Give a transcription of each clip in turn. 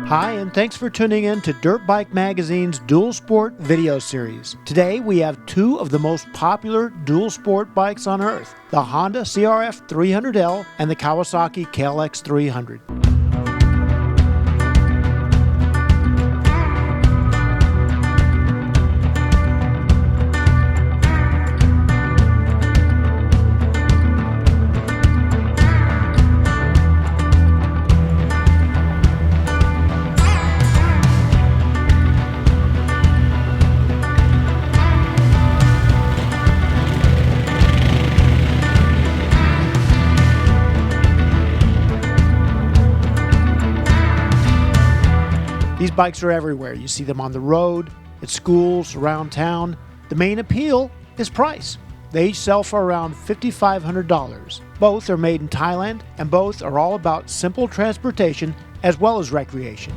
Hi, and thanks for tuning in to Dirt Bike Magazine's Dual Sport video series. Today we have two of the most popular dual sport bikes on earth, the Honda CRF300L and the Kawasaki KLX300. These bikes are everywhere. You see them on the road, at schools, around town. The main appeal is price. They each sell for around $5,500. Both are made in Thailand, and both are all about simple transportation as well as recreation.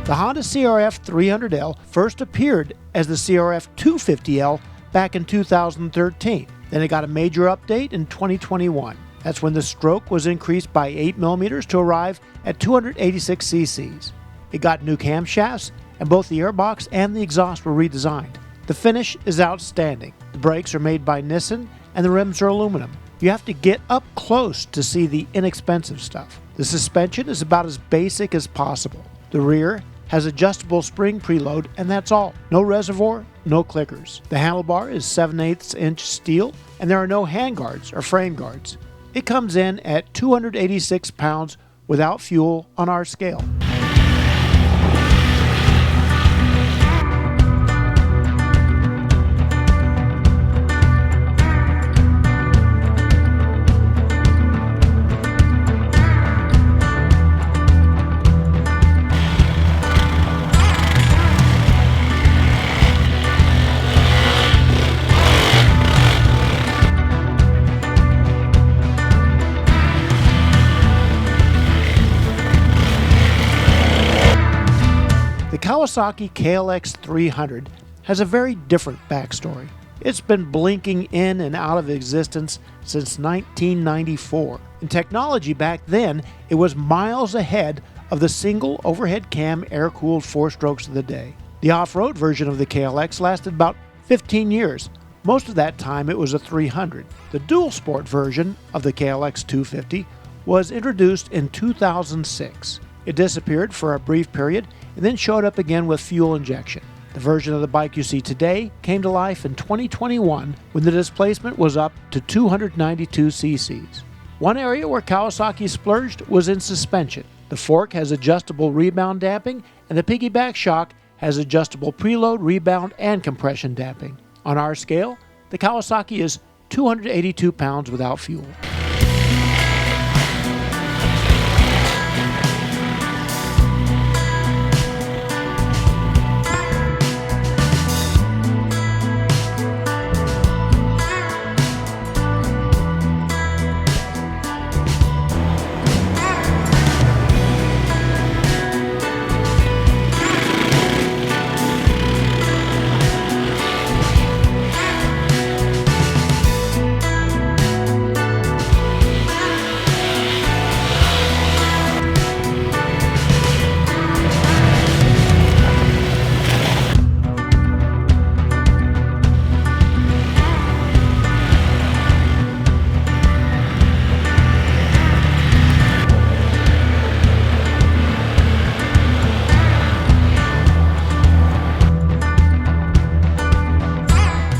The Honda CRF300L first appeared as the CRF250L back in 2013. Then it got a major update in 2021. That's when the stroke was increased by 8 millimeters to arrive at 286 cc's. It got new camshafts, and both the airbox and the exhaust were redesigned. The finish is outstanding. The brakes are made by Nissan, and the rims are aluminum. You have to get up close to see the inexpensive stuff. The suspension is about as basic as possible. The rear has adjustable spring preload, and that's all. No reservoir, no clickers. The handlebar is 7/8 inch steel, and there are no handguards or frame guards. It comes in at 286 pounds without fuel on our scale. The Kawasaki KLX300 has a very different backstory. It's been blinking in and out of existence since 1994. In technology back then, it was miles ahead of the single overhead cam air-cooled 4 strokes of the day. The off-road version of the KLX lasted about 15 years. Most of that time it was a 300. The dual sport version of the KLX250 was introduced in 2006. It disappeared for a brief period and then showed up again with fuel injection. The version of the bike you see today came to life in 2021 when the displacement was up to 292 cc's. One area where Kawasaki splurged was in suspension. The fork has adjustable rebound damping, and the piggyback shock has adjustable preload, rebound, and compression damping. On our scale, the Kawasaki is 282 pounds without fuel.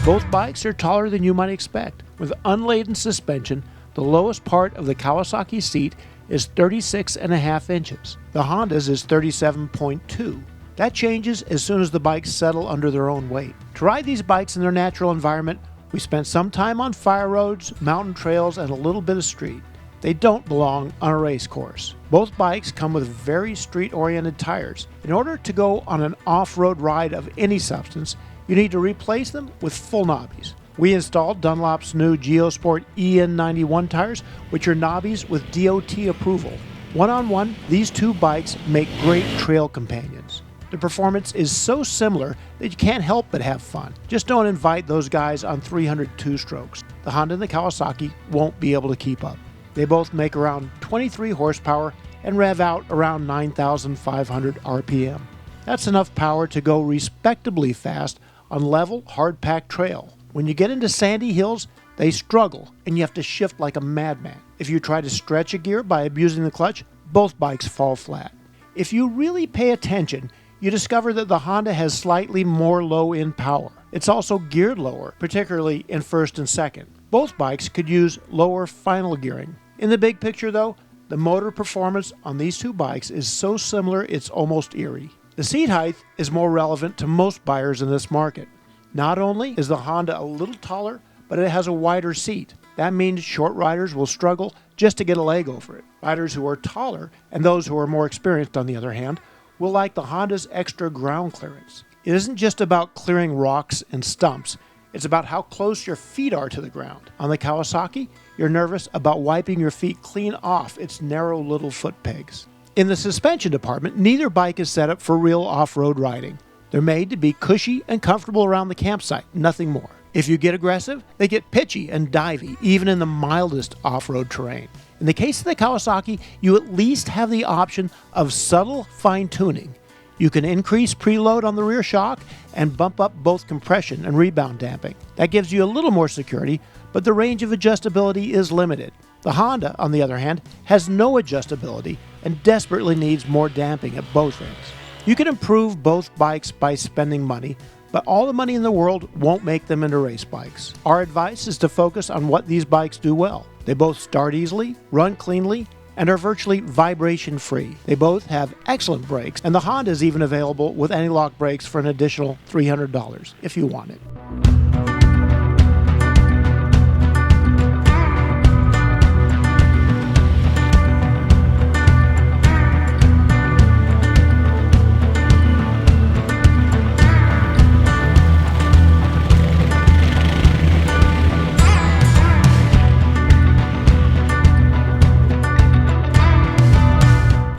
Both bikes are taller than you might expect. With unladen suspension, the lowest part of the Kawasaki seat is 36.5 inches. The Honda's is 37.2. That changes as soon as the bikes settle under their own weight. To ride these bikes in their natural environment, we spent some time on fire roads, mountain trails, and a little bit of street. They don't belong on a race course. Both bikes come with very street-oriented tires. In order to go on an off-road ride of any substance, you need to replace them with full knobbies. We installed Dunlop's new Geosport EN91 tires, which are knobbies with DOT approval. One-on-one, these two bikes make great trail companions. The performance is so similar that you can't help but have fun. Just don't invite those guys on 300 two-strokes. The Honda and the Kawasaki won't be able to keep up. They both make around 23 horsepower and rev out around 9,500 RPM. That's enough power to go respectably fast on level, hard-packed trail. When you get into sandy hills, they struggle and you have to shift like a madman. If you try to stretch a gear by abusing the clutch, both bikes fall flat. If you really pay attention, you discover that the Honda has slightly more low-end power. It's also geared lower, particularly in first and second. Both bikes could use lower final gearing. In the big picture though, the motor performance on these two bikes is so similar it's almost eerie. The seat height is more relevant to most buyers in this market. Not only is the Honda a little taller, but it has a wider seat. That means short riders will struggle just to get a leg over it. Riders who are taller, and those who are more experienced on the other hand, will like the Honda's extra ground clearance. It isn't just about clearing rocks and stumps, it's about how close your feet are to the ground. On the Kawasaki, you're nervous about wiping your feet clean off its narrow little foot pegs. In the suspension department, neither bike is set up for real off-road riding. They're made to be cushy and comfortable around the campsite, nothing more. If you get aggressive, they get pitchy and divey, even in the mildest off-road terrain. In the case of the Kawasaki, you at least have the option of subtle fine-tuning. You can increase preload on the rear shock and bump up both compression and rebound damping. That gives you a little more security, but the range of adjustability is limited. The Honda, on the other hand, has no adjustability and desperately needs more damping at both ends. You can improve both bikes by spending money, but all the money in the world won't make them into race bikes. Our advice is to focus on what these bikes do well. They both start easily, run cleanly, and are virtually vibration-free. They both have excellent brakes, and the Honda is even available with anti-lock brakes for an additional $300 if you want it.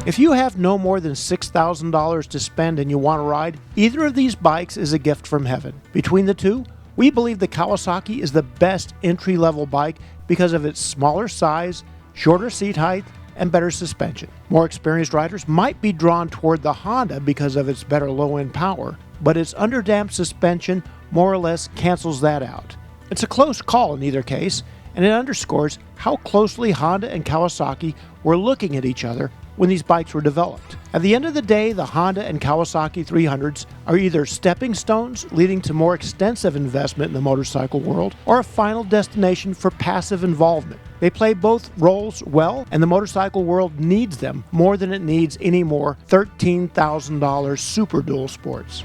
If you have no more than $6,000 to spend and you want to ride, either of these bikes is a gift from heaven. Between the two, we believe the Kawasaki is the best entry-level bike because of its smaller size, shorter seat height, and better suspension. More experienced riders might be drawn toward the Honda because of its better low-end power, but its underdamped suspension more or less cancels that out. It's a close call in either case, and it underscores how closely Honda and Kawasaki were looking at each other when these bikes were developed. At the end of the day, the Honda and Kawasaki 300s are either stepping stones leading to more extensive investment in the motorcycle world, or a final destination for passive involvement. They play both roles well, and the motorcycle world needs them more than it needs any more $13,000 super dual sports.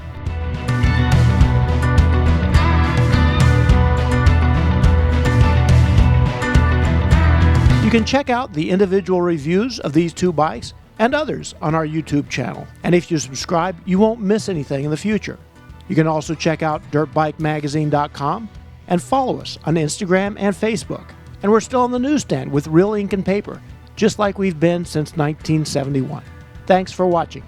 You can check out the individual reviews of these two bikes and others on our YouTube channel. And if you subscribe, you won't miss anything in the future. You can also check out dirtbikemagazine.com and follow us on Instagram and Facebook. And we're still on the newsstand with real ink and paper, just like we've been since 1971. Thanks for watching.